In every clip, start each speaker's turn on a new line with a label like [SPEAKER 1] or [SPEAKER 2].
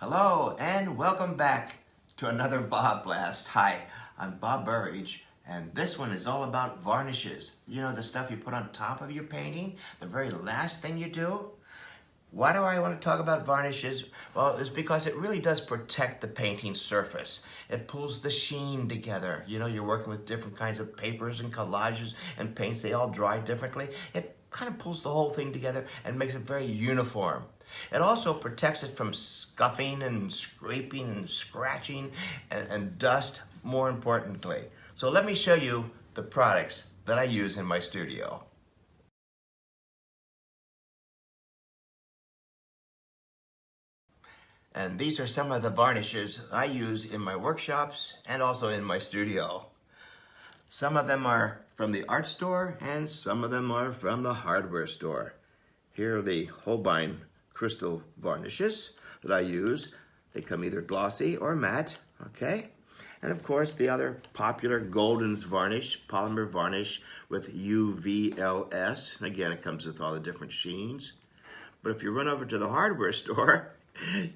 [SPEAKER 1] Hello and welcome back to another BobBlast. Hi, I'm Bob Burridge, and this one is all about varnishes. You know, the stuff you put on top of your painting, the very last thing you do. Why do I want to talk about varnishes? Well, it's because it really does protect the painting surface. It pulls the sheen together. You know, you're working with different kinds of papers and collages and paints. They all dry differently. It kind of pulls the whole thing together and makes it very uniform. It also protects it from scuffing and scraping and scratching and dust, more importantly. So let me show you the products that I use in my studio. And these are some of the varnishes I use in my workshops and also in my studio. Some of them are from the art store and some of them are from the hardware store. Here are the Holbein crystal varnishes that I use. They come either glossy or matte, okay? And of course the other popular Golden's varnish, polymer varnish with UVLS. And again, it comes with all the different sheens. But if you run over to the hardware store,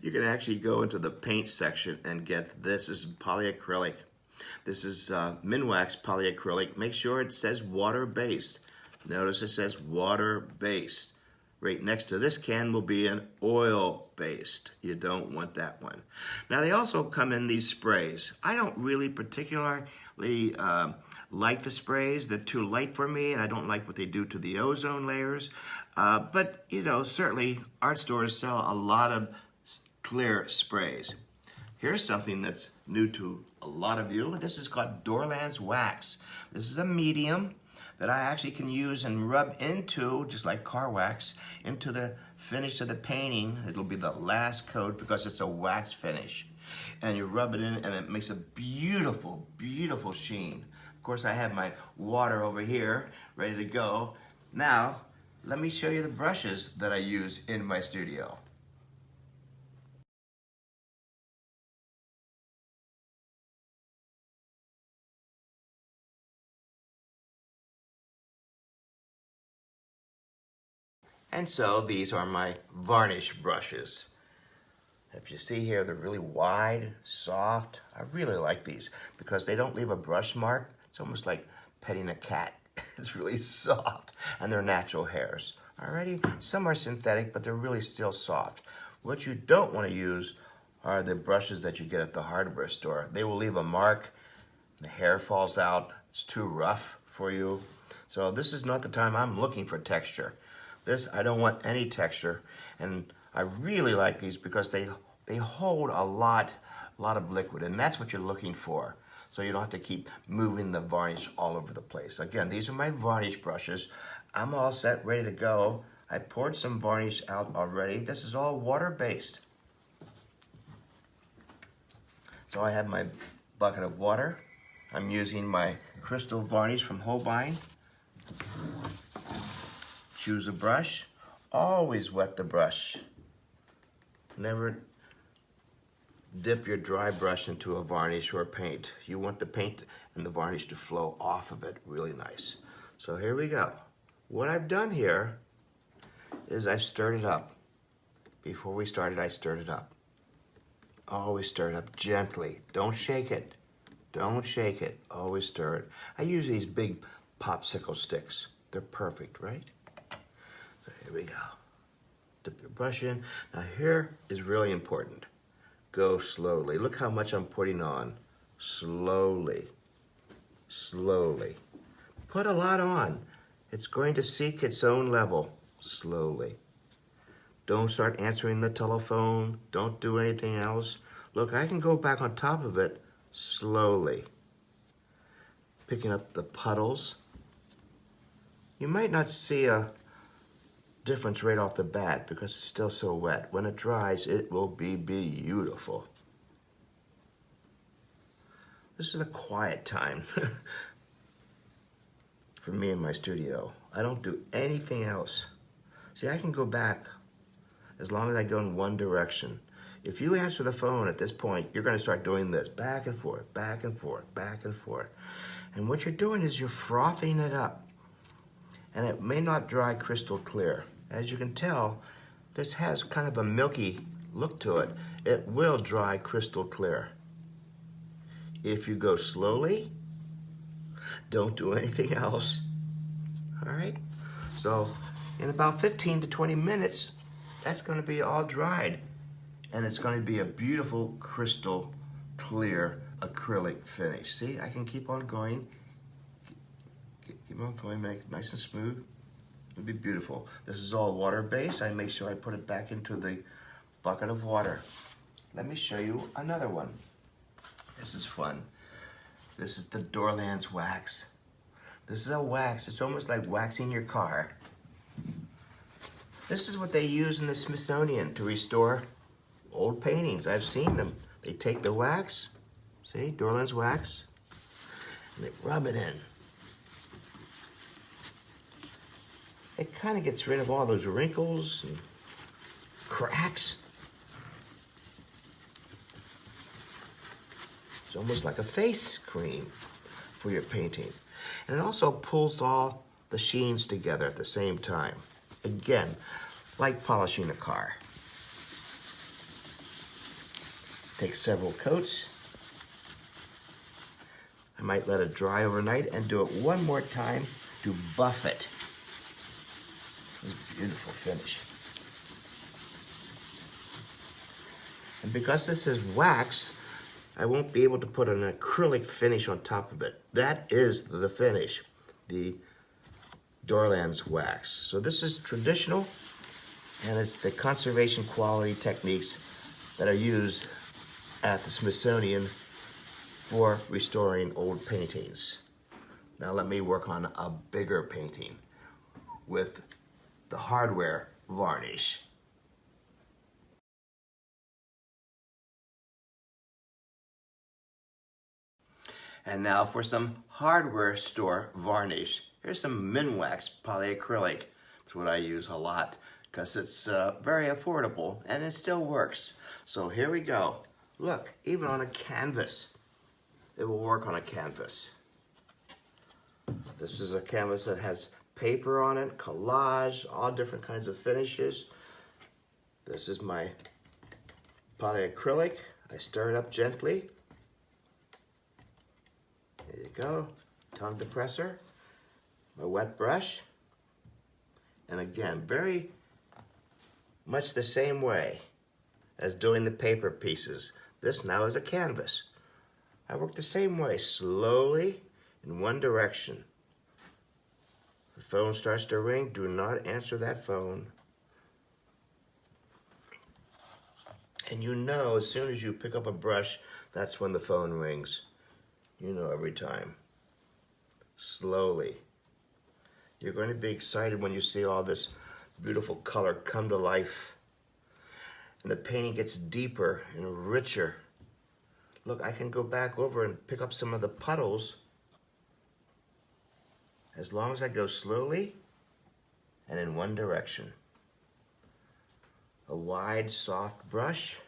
[SPEAKER 1] you can actually go into the paint section and get this. This is polyacrylic. This is Minwax polyacrylic. Make sure it says water-based. Notice it says water-based. Right next to this can will be an oil-based. You don't want that one. Now they also come in these sprays. I don't really particularly like the sprays. They're too light for me, and I don't like what they do to the ozone layers. But you know, certainly art stores sell a lot of clear sprays. Here's something that's new to a lot of you. This is called Dorland's wax. This is a medium that I actually can use and rub into, just like car wax, into the finish of the painting. It'll be the last coat because it's a wax finish. And you rub it in and it makes a beautiful, beautiful sheen. Of course, I have my water over here ready to go. Now, let me show you the brushes that I use in my studio. And so these are my varnish brushes. If you see here, they're really wide, soft. I really like these because they don't leave a brush mark. It's almost like petting a cat. It's really soft, and they're natural hairs. Alrighty, some are synthetic, but they're really still soft. What you don't want to use are the brushes that you get at the hardware store. They will leave a mark, the hair falls out, it's too rough for you. So this is not the time I'm looking for texture. This, I don't want any texture, and I really like these because they hold a lot of liquid, and that's what you're looking for. So you don't have to keep moving the varnish all over the place. Again, these are my varnish brushes. I'm all set, ready to go. I poured some varnish out already. This is all water-based. So I have my bucket of water. I'm using my crystal varnish from Holbein. Choose a brush. Always wet the brush. Never dip your dry brush into a varnish or paint. You want the paint and the varnish to flow off of it really nice. So here we go. What I've done here is I've stirred it up. Before we started, I stirred it up. Always stir it up gently. Don't shake it. Don't shake it. Always stir it. I use these big popsicle sticks. They're perfect, right? So here we go. Dip your brush in. Now here is really important. Go slowly. Look how much I'm putting on. Slowly. Slowly. Put a lot on. It's going to seek its own level. Slowly. Don't start answering the telephone. Don't do anything else. Look, I can go back on top of it slowly. Picking up the puddles. You might not see a difference right off the bat because it's still so wet. When it dries, it will be beautiful. This is a quiet time for me in my studio. I don't do anything else. See, I can go back as long as I go in one direction. If you answer the phone at this point, you're going to start doing this, back and forth, back and forth, back and forth. And what you're doing is you're frothing it up. And it may not dry crystal clear. As you can tell, this has kind of a milky look to it. it will dry crystal clear. If you go slowly, don't do anything else. All right? So in about 15 to 20 minutes, that's going to be all dried. And it's going to be a beautiful crystal clear acrylic finish. See, I can keep on going. Keep on going, make it nice and smooth. It'll be beautiful. This is all water-based. I make sure I put it back into the bucket of water. Let me show you another one. This is fun. This is the Dorland's wax. This is a wax. It's almost like waxing your car. This is what they use in the Smithsonian to restore old paintings. I've seen them. They take the wax, see, Dorland's wax, and they rub it in. It kind of gets rid of all those wrinkles and cracks. It's almost like a face cream for your painting. And it also pulls all the sheens together at the same time. Again, like polishing a car. Take several coats. I might let it dry overnight and do it one more time to buff it. This is a beautiful finish. And because this is wax, I won't be able to put an acrylic finish on top of it. That is the finish, the Dorland's wax. So this is traditional, and it's the conservation quality techniques that are used at the Smithsonian for restoring old paintings. Now let me work on a bigger painting with the hardware varnish. And now for some hardware store varnish. Here's some Minwax polyacrylic. It's what I use a lot because it's very affordable and it still works. So here we go. Look, even on a canvas, it will work on a canvas. This is a canvas that has paper on it, collage, all different kinds of finishes. This is my polyacrylic. I stir it up gently. There you go, tongue depressor, my wet brush. And again, very much the same way as doing the paper pieces. This now is a canvas. I work the same way, slowly in one direction. The phone starts to ring, do not answer that phone. And you know, as soon as you pick up a brush, that's when the phone rings. You know every time. Slowly. You're going to be excited when you see all this beautiful color come to life. And the painting gets deeper and richer. Look, I can go back over and pick up some of the puddles as long as I go slowly and in one direction. A wide, soft brush.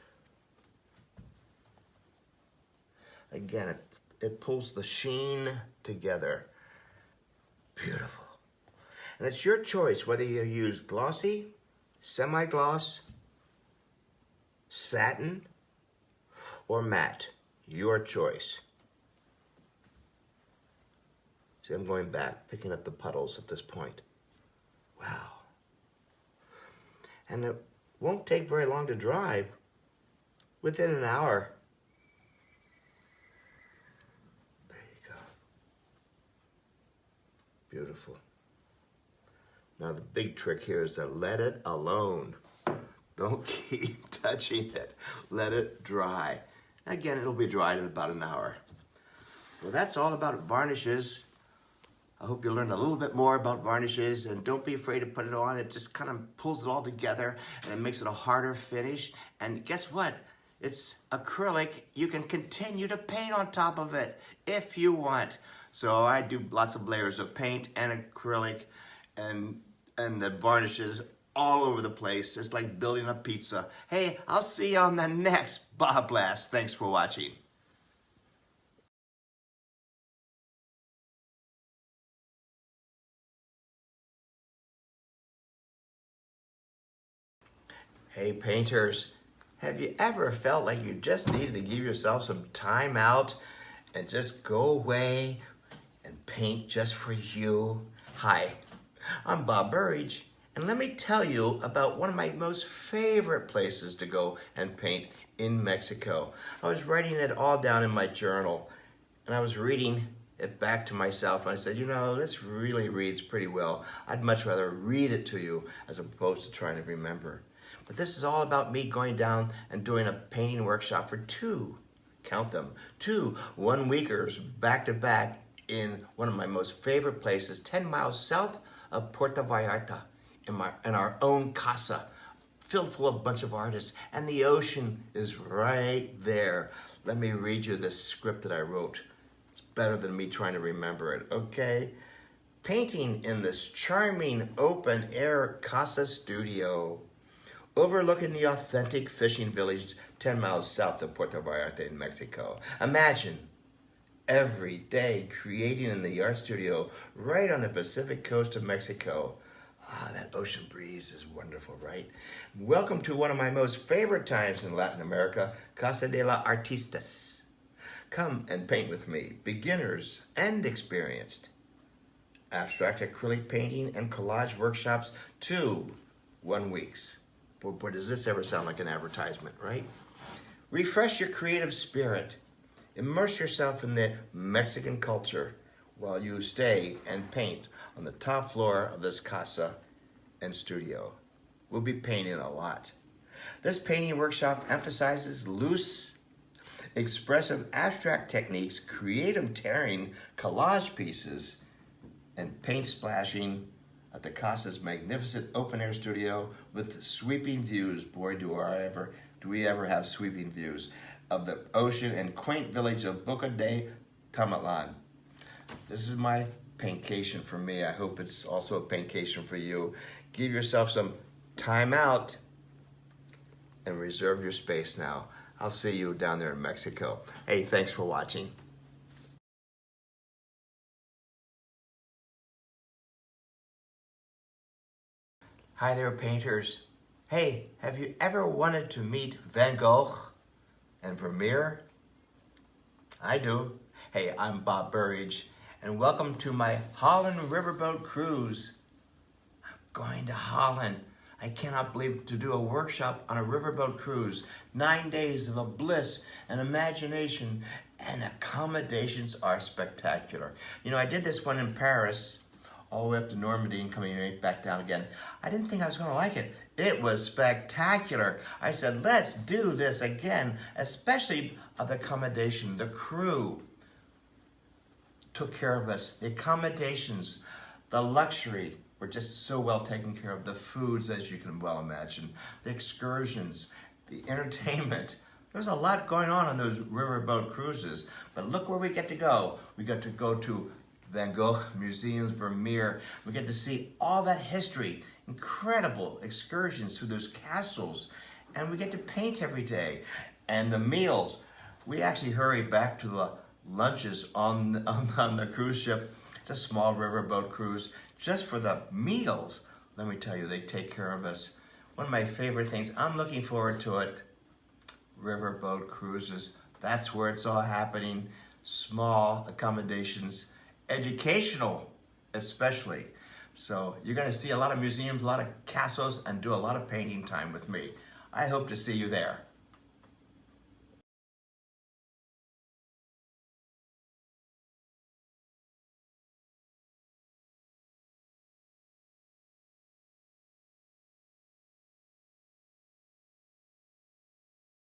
[SPEAKER 1] Again, it pulls the sheen together. Beautiful. And it's your choice whether you use glossy, semi-gloss, satin, or matte. Your choice. See, I'm going back, picking up the puddles at this point. Wow. And it won't take very long to dry. Within an hour. There you go. Beautiful. Now the big trick here is to let it alone. Don't keep touching it. Let it dry. Again, it'll be dried in about an hour. Well, that's all about varnishes. I hope you learned a little bit more about varnishes, and don't be afraid to put it on. It just kind of pulls it all together and it makes it a harder finish. And guess what? It's acrylic. You can continue to paint on top of it if you want. So I do lots of layers of paint and acrylic and the varnishes all over the place. It's like building a pizza. Hey, I'll see you on the next BobBlast. Thanks for watching. Hey painters, Have you ever felt like you just needed to give yourself some time out and just go away and paint just for you? Hi, I'm Bob Burridge, and let me tell you about one of my most favorite places to go and paint in Mexico. I was writing it all down in my journal, and I was reading it back to myself, and I said, you know, this really reads pretty well. I'd much rather read it to you as opposed to trying to remember. But this is all about me going down and doing a painting workshop for count them, 2 one-weekers back to back in one of my most favorite places, 10 miles south of Puerto Vallarta, in our own casa, filled full of a bunch of artists, and the ocean is right there. Let me read you this script that I wrote. It's better than me trying to remember it, okay? Painting in this charming open-air casa studio, overlooking the authentic fishing village 10 miles south of Puerto Vallarta in Mexico. Imagine every day creating in the art studio right on the Pacific coast of Mexico. Ah, that ocean breeze is wonderful, right? Welcome to one of my most favorite times in Latin America, Casa de los Artistas. Come and paint with me, beginners and experienced. Abstract acrylic painting and collage workshops, 2 1 weeks. Boy, does this ever sound like an advertisement, right? Refresh your creative spirit. Immerse yourself in the Mexican culture while you stay and paint on the top floor of this casa and studio. We'll be painting a lot. This painting workshop emphasizes loose, expressive abstract techniques, creative tearing, collage pieces, and paint splashing at the Casa's magnificent open-air studio with sweeping views. Boy, do we ever have sweeping views of the ocean and quaint village of Boca de Tamalan. This is my paintcation for me. I hope it's also a paintcation for you. Give yourself some time out and reserve your space now. I'll see you down there in Mexico. Hey, thanks for watching. Hi there, painters. Hey, have you ever wanted to meet Van Gogh and Vermeer? I do. Hey, I'm Bob Burridge, and welcome to my Holland riverboat cruise. I'm going to Holland. I cannot believe to do a workshop on a riverboat cruise. 9 days of a bliss and imagination, and accommodations are spectacular. You know, I did this one in Paris, all the way up to Normandy and coming right back down again. I didn't think I was going to like it. It was spectacular. I said, let's do this again, especially of the accommodation. The crew took care of us. The accommodations, the luxury, were just so well taken care of. The foods, as you can well imagine, the excursions, the entertainment. There's a lot going on those riverboat cruises, but look where we get to go. We get to go to Van Gogh Museums, Vermeer. We get to see all that history, incredible excursions through those castles, and we get to paint every day. And the meals, we actually hurry back to the lunches on the cruise ship. It's a small riverboat cruise just for the meals. Let me tell you, they take care of us. One of my favorite things, I'm looking forward to it, riverboat cruises. That's where it's all happening. Small accommodations, educational especially. So you're going to see a lot of museums, a lot of castles, and do a lot of painting time with me. I hope to see you there.